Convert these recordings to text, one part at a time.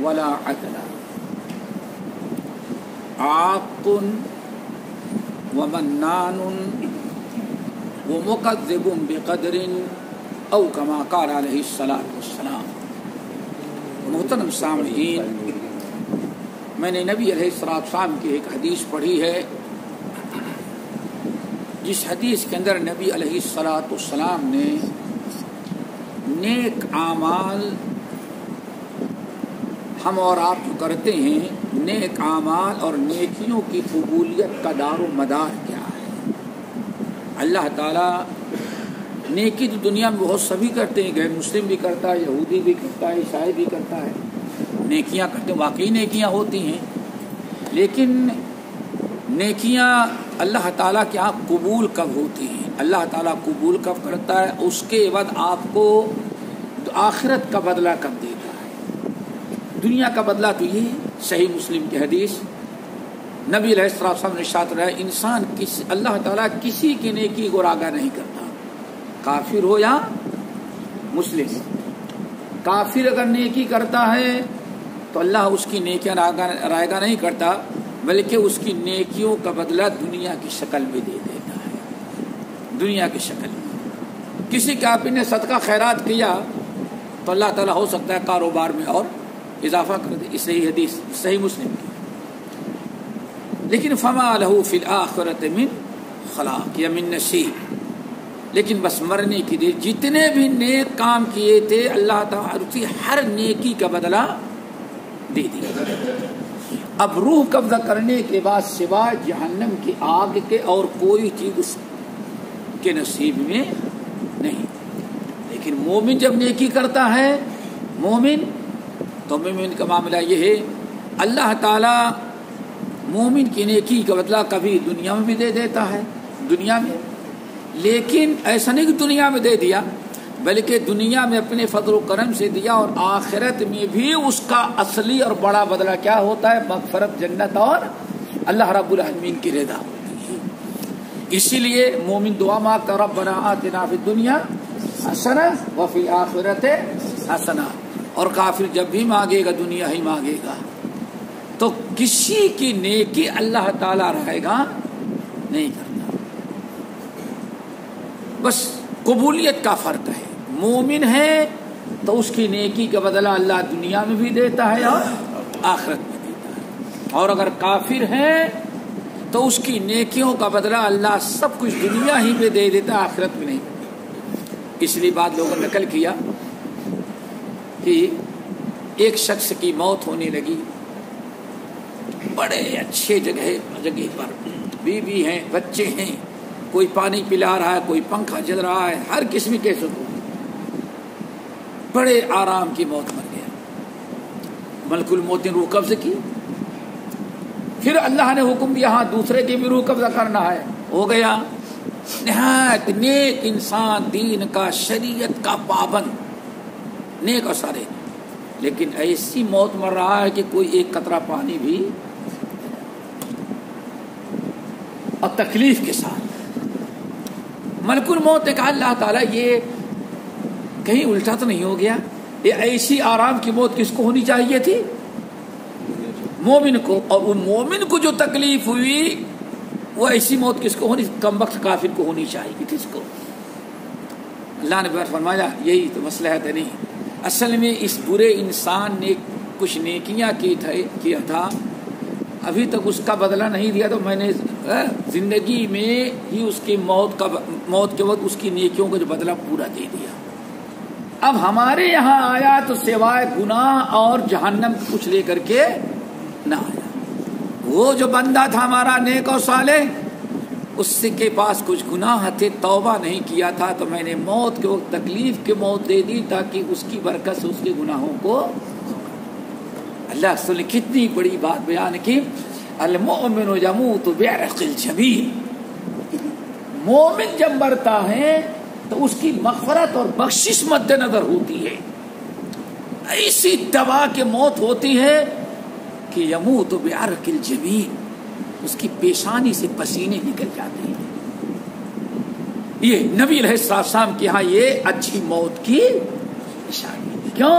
ولا عدلا عاق ومنان ومكذب بقدر او كما قال علیہ الصلوۃ والسلام۔ محترم سامعین، میں نے نبی علیہ الصلوۃ والسلام کی ایک حدیث پڑھی ہے، جس حدیث کے اندر نبی علیہ الصلوۃ والسلام نے نیک اعمال ہم اور آپ جو کرتے ہیں، نیک اعمال اور نیکیوں کی قبولیت کا دار و مدار کیا ہے۔ اللہ تعالیٰ نیکی تو دنیا میں بہت سبھی کرتے ہیں، غیر مسلم بھی کرتا ہے، یہودی بھی کرتا ہے، عیسائی بھی کرتا ہے، نیکیاں کرتے ہیں، واقعی نیکیاں ہوتی ہیں، لیکن نیکیاں اللہ تعالیٰ کے ہاں قبول کب ہوتی ہیں؟ اللہ تعالیٰ قبول کب کرتا ہے؟ اس کے بعد آپ کو آخرت کا بدلہ کب دیتا ہے؟ دنیا کا بدلہ تو یہ صحیح مسلم کی حدیث، نبی علیہ السلام نے ارشاد فرمایا، انسان اللہ تعالیٰ کسی کی نیکی کو راغا نہیں کرتا، کافر ہو یا مسلم۔ کافر اگر نیکی کرتا ہے تو اللہ اس کی نیکیاں رائگا نہیں کرتا، بلکہ اس کی نیکیوں کا بدلہ دنیا کی شکل میں دے دیتا ہے، دنیا کی شکل میں۔ کسی کا آپ نے صدقہ خیرات کیا تو اللہ تعالیٰ ہو سکتا ہے کاروبار میں اور اضافہ کر دے، اس صحیح حدیث صحیح مسلم کی۔ لیکن فما لہ فی الآخرۃ من خلاق یا من نصیب، لیکن بس مرنے کی دیر جتنے بھی نیک کام کیے تھے اللہ تعالیٰ ہر نیکی کا بدلہ دے دیا۔ اب روح قبضہ کرنے کے بعد سوائے جہنم کی آگ کے اور کوئی چیز اس کے نصیب میں نہیں۔ لیکن مومن جب نیکی کرتا ہے، مومن کا معاملہ یہ ہے، اللہ تعالیٰ مومن کی نیکی کا بدلہ کبھی دنیا میں بھی دے دیتا ہے، دنیا میں، لیکن ایسا نہیں کہ دنیا میں دے دیا، بلکہ دنیا میں اپنے فضل و کرم سے دیا، اور آخرت میں بھی اس کا اصلی اور بڑا بدلہ کیا ہوتا ہے؟ مغفرت، جنت اور اللہ رب العالمین کی رضا ہوتی ہے۔ اسی لیے مومن دعا مانگتا، ربنا آتنا فی الدنیا حسنہ وفی الآخرۃ حسنہ، اور کافر جب بھی مانگے گا دنیا ہی مانگے گا، تو کسی کی نیکی اللہ تعالیٰ رہے گا نہیں کرتا، بس قبولیت کا فرق ہے۔ مومن ہے تو اس کی نیکی کا بدلہ اللہ دنیا میں بھی دیتا ہے اور آخرت میں دیتا ہے، اور اگر کافر ہے تو اس کی نیکیوں کا بدلہ اللہ سب کچھ دنیا ہی میں دے دیتا ہے، آخرت میں نہیں۔ اس لیے بعد لوگوں نے نقل کیا کہ ایک شخص کی موت ہونے لگی، بڑے اچھے جگہ پر، بیوی ہیں، بچے ہیں، کوئی پانی پلا رہا ہے، کوئی پنکھا چل رہا ہے، ہر قسم کے سکھ، بڑے آرام کی موت مر گیا۔ ملک الموت نے روح قبض کی، پھر اللہ نے حکم دیا ہاں دوسرے کی بھی روح قبضہ کرنا ہے، ہو گیا۔ نہایت نیک انسان، دین کا، شریعت کا پابند، نیک اور سارے، لیکن ایسی موت مر رہا ہے کہ کوئی ایک قطرہ پانی بھی، اور تکلیف کے ساتھ۔ ملک الموت نے کہا اللہ تعالیٰ یہ کہیں الٹا تو نہیں ہو گیا؟ یہ ایسی آرام کی موت کس کو ہونی چاہیے تھی؟ مومن کو، اور ان مومن کو جو تکلیف ہوئی وہ ایسی موت کس کو ہونی؟ کم وقت کافر کو ہونی چاہیے، کس کو؟ اللہ نے فرمایا یہی تو مسئلہ ہے نہیں، اصل میں اس برے انسان نے کچھ نیکیاں کیا تھا، ابھی تک اس کا بدلہ نہیں دیا، تو میں نے زندگی میں ہی اس کی موت کے وقت اس کی نیکیوں کا جو بدلہ پورا دے دیا۔ اب ہمارے یہاں آیا تو سوائے گناہ اور جہنم کچھ لے کر کے نہ آیا۔ وہ جو بندہ تھا ہمارا نیک اور صالح، اس کے پاس کچھ گناہ تھے، توبہ نہیں کیا تھا، تو میں نے موت کے وقت تکلیف کی موت دے دی تاکہ اس کی برکت سے اس کے گناہوں کو اللہ نے کتنی بڑی بات بیان کی، المؤمن یموت بعرق الجبین، مومن جب مرتا ہے تو اس کی مغفرت اور بخشش مد نظر ہوتی ہے، ایسی دبا کے موت ہوتی ہے کہ یموت بعرق الجبین، اس کی پیشانی سے پسینے نکل جاتے ہیں۔ یہ نبی علیہ السلام کے ہاں یہ اچھی موت کی نشانی ہے۔ کیوں؟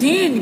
3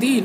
3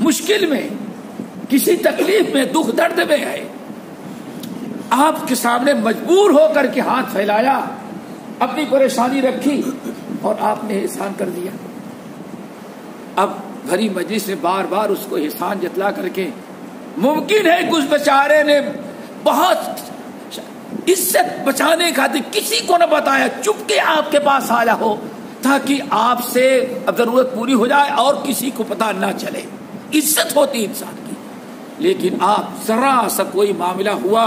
مشکل میں، کسی تکلیف میں، دکھ درد میں ہے، آپ کے سامنے مجبور ہو کر کے ہاتھ پھیلایا، اپنی پریشانی رکھی اور آپ نے احسان کر دیا. اب بھری مجلس میں بار بار اس کو احسان جتلا کر کے، ممکن ہے کچھ بیچارے نے بہت عزت بچانے کا کسی کو نہ بتایا، چپ کے آپ کے پاس آیا ہو تاکہ آپ سے اب ضرورت پوری ہو جائے اور کسی کو پتا نہ چلے. عزت ہوتی انسان کی. لیکن آپ ذرا سا کوئی معاملہ ہوا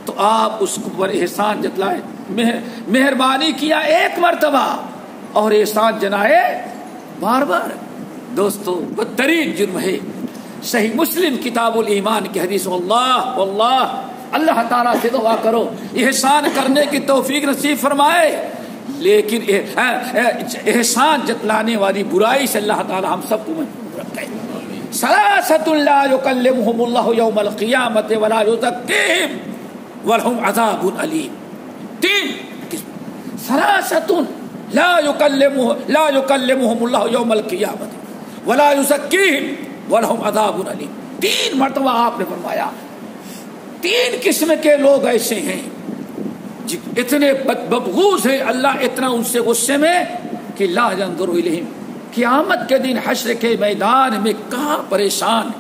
تو آپ اس پر احسان جتلائے، مہربانی کیا ایک مرتبہ اور احسان جنائے بار بار. دوستو بدترین جرم ہے. صحیح مسلم کتاب الایمان کی حدیث، اللہ تعالیٰ سے دعا کرو احسان کرنے کی توفیق نصیب فرمائے، لیکن احسان جتلانے والی برائی سے اللہ تعالیٰ ہم سب کو محفوظ رکھے. ثلاثۃ لا یکلمہم اللہ یوم القیامۃ ولا یزکیہم ولہم عذاب علیم. تین ثلاثۃ لا یکلمہم اللہ یوم القیامۃ ولا یزکیہم ولہم عذاب علیم. تین مرتبہ آپ نے فرمایا. تین قسم کے لوگ ایسے ہیں اتنے مبغوض ہیں، اللہ اتنا ان سے غصے میں کہ لا ينظر الیہم. قیامت کے دن حشر کے میدان میں کہاں پریشان،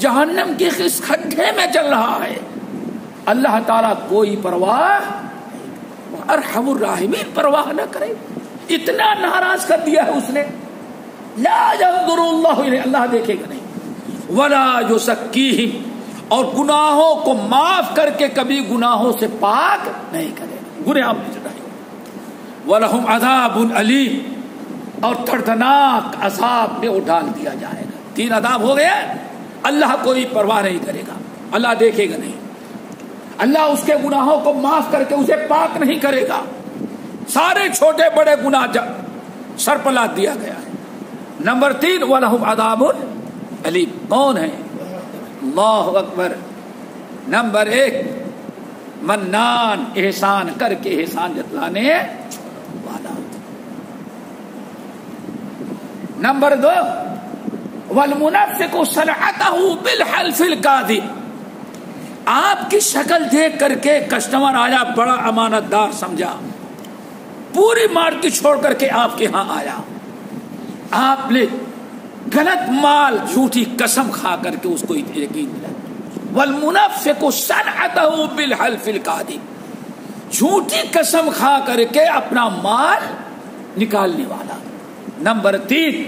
جہنم کے اس کھڈے میں چل رہا ہے، اللہ تعالیٰ کوئی پرواہ، ارحم الراحمین پرواہ نہ کرے. اتنا ناراض کر دیا ہے اس نے. لا ينظر اللہ الیہ، اللہ دیکھے گا نہیں. ولا یزکیہم، اور گناہوں کو معاف کر کے کبھی گناہوں سے پاک نہیں کرے گا، گناہ میں چڑھائے. وَلَهُمْ عَذَابٌ عَلِيمٌ، اور دردناک عذاب میں وہ ڈال دیا جائے گا. تین عذاب ہو گیا. اللہ کوئی پرواہ نہیں کرے گا، اللہ دیکھے گا نہیں، اللہ اس کے گناہوں کو معاف کر کے اسے پاک نہیں کرے گا. سارے چھوٹے بڑے گناہ سر پر لاد دیا گیا ہے. نمبر 3 وَلَهُمْ عَذَابٌ عَلِيمٌ. کون ہے؟ اللہ اکبر. نمبر 1 منان، احسان کر کے احسان جتلانے والا. نمبر 2 والمنافق صنعته بالحلف الكاذب. آپ کی شکل دیکھ کر کے کسٹمر آیا، بڑا امانت دار سمجھا، پوری مارکیٹ چھوڑ کر کے آپ کے ہاں آیا، آپ نے غلط مال جھوٹی قسم کھا کر کے اس کو یقین دلا. والمنافق صنعته بالحلف الكاذب، جھوٹی قسم کھا کر کے اپنا مال نکالنے والا. نمبر 3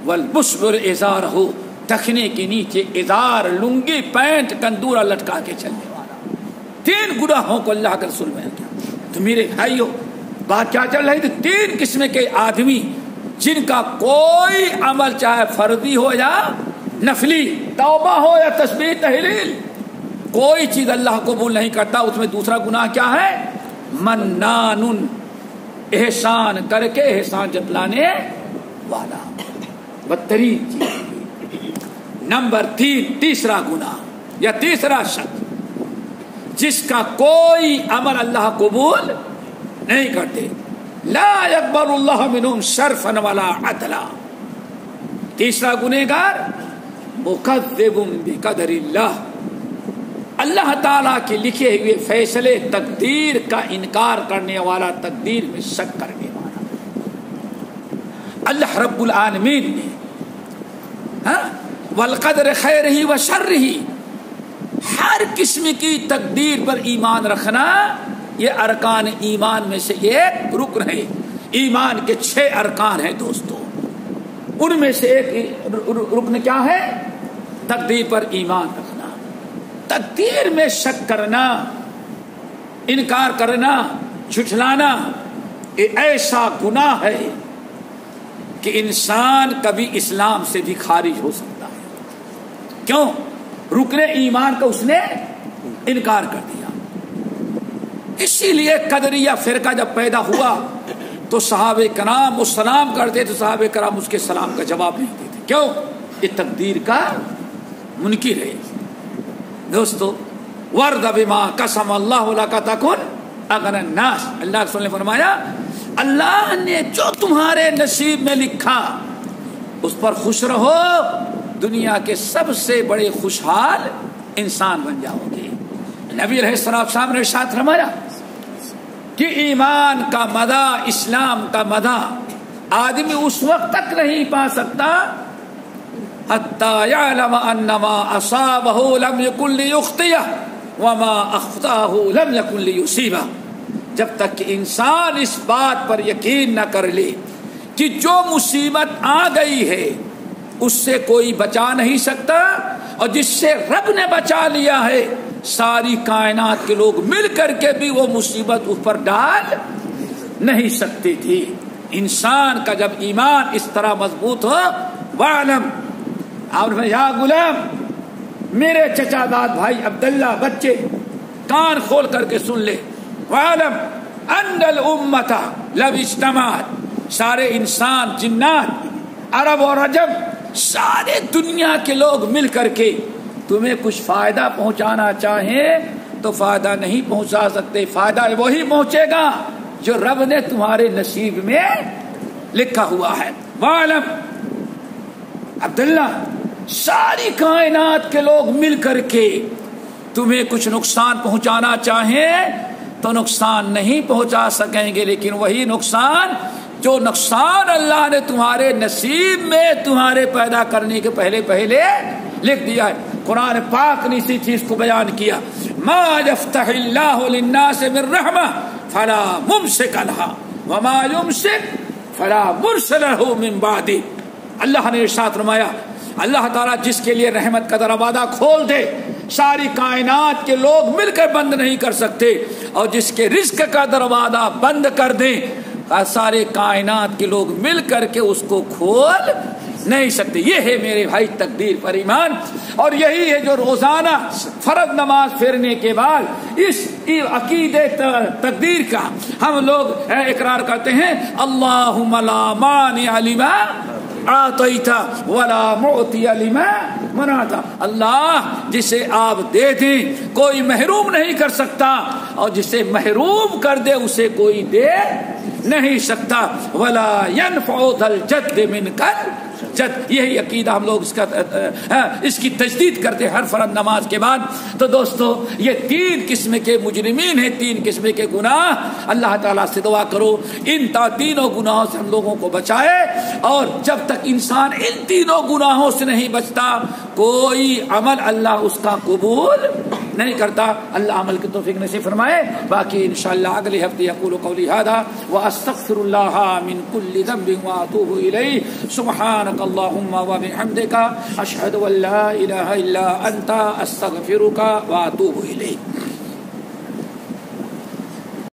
والمسبل ازارہ، تخنے کے نیچے ازار، لنگی، پینٹ، کندورا لٹکا کے چلنے والا. 3 گناہوں کو اللہ کے رسول میں کیا. تو میرے بھائیو بات کیا چل رہی تھی؟ 3 قسم کے آدمی جن کا کوئی عمل چاہے فرضی ہو یا نفلی، توبہ ہو یا تسبیح تحلیل، کوئی چیز اللہ قبول نہیں کرتا. اس میں دوسرا گناہ کیا ہے؟ منان، احسان کر کے احسان جتلانے والا، بدترین چیز. نمبر 3 تیسرا گناہ یا تیسرا شخص جس کا کوئی عمل اللہ قبول نہیں کرتے. لا يقبل اللہ منہم صرفا ولا عدلا. تیسرا گنہگار مکذب بقدر اللہ، اللہ تعالیٰ کے لکھے ہوئے فیصلے تقدیر کا انکار کرنے والا، تقدیر میں شک کرنے والا. اللہ رب العالمین نے والقدر خیرہ و شرہ، ہر قسم کی تقدیر پر ایمان رکھنا یہ ارکان ایمان میں سے ایک رکن ہے. ایمان کے 6 ارکان ہیں دوستو، ان میں سے ایک رکن کیا ہے؟ تقدیر پر ایمان رکھنا. تقدیر میں شک کرنا، انکار کرنا، جھٹلانا، یہ ایسا گناہ ہے کہ انسان کبھی اسلام سے بھی خارج ہو سکتا ہے. کیوں؟ رکن ایمان کا اس نے انکار کر دیا. اسی لیے قدریہ فرقہ جب پیدا ہوا تو صحابہ کرام اس سلام کرتے تو صحابہ کرام اس کے سلام کا جواب نہیں دیتے. کیوں؟ یہ تقدیر کا منکر ہے. دوستو ورد بما قسم اللہ لک تکن اغنى الناس، اللہ کے رسول نے فرمایا اللہ نے جو تمہارے نصیب میں لکھا اس پر خوش رہو، دنیا کے سب سے بڑے خوشحال انسان بن جاؤ گے۔ نبی علیہ السلام نے ارشاد فرمایا کہ ایمان کا مزہ، اسلام کا مزہ آدمی اس وقت تک نہیں پا سکتا حتی یعلم انما اصابہ لم یکن لیخطئہ وما اخطأہ لم یکن لیصیبہ، جب تک کہ انسان اس بات پر یقین نہ کر لے کہ جو مصیبت آ گئی ہے اس سے کوئی بچا نہیں سکتا، اور جس سے رب نے بچا لیا ہے ساری کائنات کے لوگ مل کر کے بھی وہ مصیبت اوپر ڈال نہیں سکتی تھی۔ انسان کا جب ایمان اس طرح مضبوط ہو، وعلم، اور یا غلام، میرے چچا داد بھائی عبداللہ، بچے کان کھول کر کے سن لے، وعلم ان الامۃ لو اجتمعت، سارے انسان، جنات، عرب اور عجم، سارے دنیا کے لوگ مل کر کے تمہیں کچھ فائدہ پہنچانا چاہیں تو فائدہ نہیں پہنچا سکتے۔ فائدہ وہی پہنچے گا جو رب نے تمہارے نصیب میں لکھا ہوا ہے۔ وعلم عبداللہ، ساری کائنات کے لوگ مل کر کے تمہیں کچھ نقصان پہنچانا چاہیں تو نقصان نہیں پہنچا سکیں گے، لیکن وہی نقصان جو نقصان اللہ نے تمہارے نصیب میں تمہارے پیدا کرنے کے پہلے لکھ دیا ہے۔ قرآن پاک نے اسی چیز کو بیان کیا، ما یفتح اللہ للناس من رحمہ فلا ممسک لہا وما یمسک فلا مرسل لہ من بعدہ۔ اللہ نے ارشاد فرمایا، اللہ تعالیٰ جس کے لیے رحمت کا دروازہ کھول دے ساری کائنات کے لوگ مل کر بند نہیں کر سکتے، اور جس کے رزق کا دروازہ بند کر دیں سارے کائنات کے لوگ مل کر کے اس کو کھول نہیں سکتے۔ یہ ہے میرے بھائی تقدیر پر ایمان، اور یہی ہے جو روزانہ فرض نماز پھرنے کے بعد اس عقیدے تقدیر کا ہم لوگ اقرار کرتے ہیں، اللہم لا مانع لما اعطیت ولا معطی لما منعت۔ اللہ جسے آپ دے دیں کوئی محروم نہیں کر سکتا، اور جسے محروم کر دے اسے کوئی دے نہیں سکتا۔ ولا ينفع ذا الجد منک الجد، یہی عقیدہ ہم لوگ اس کی تجدید کرتے ہر فرض نماز کے بعد۔ تو دوستو، یہ تین قسم کے مجرمین ہیں، تین قسم کے گناہ۔ اللہ تعالیٰ سے دعا کرو ان تینوں گناہوں سے ہم لوگوں کو بچائے، اور جب تک انسان ان تینوں گناہوں سے نہیں بچتا کوئی عمل اللہ اس کا قبول نہیں کرتا۔ اللہ عمل کی توفیق نصیب فرمائے۔ باقی انشاءاللہ اگلے ہفتے اقول قولی ھذا واستغفر اللہ من کل ذنب واتوب الیہ۔ سبحانک اللہم وبحمدک، اشہد ان لا الہ الا انت، استغفرک واتوب الیک۔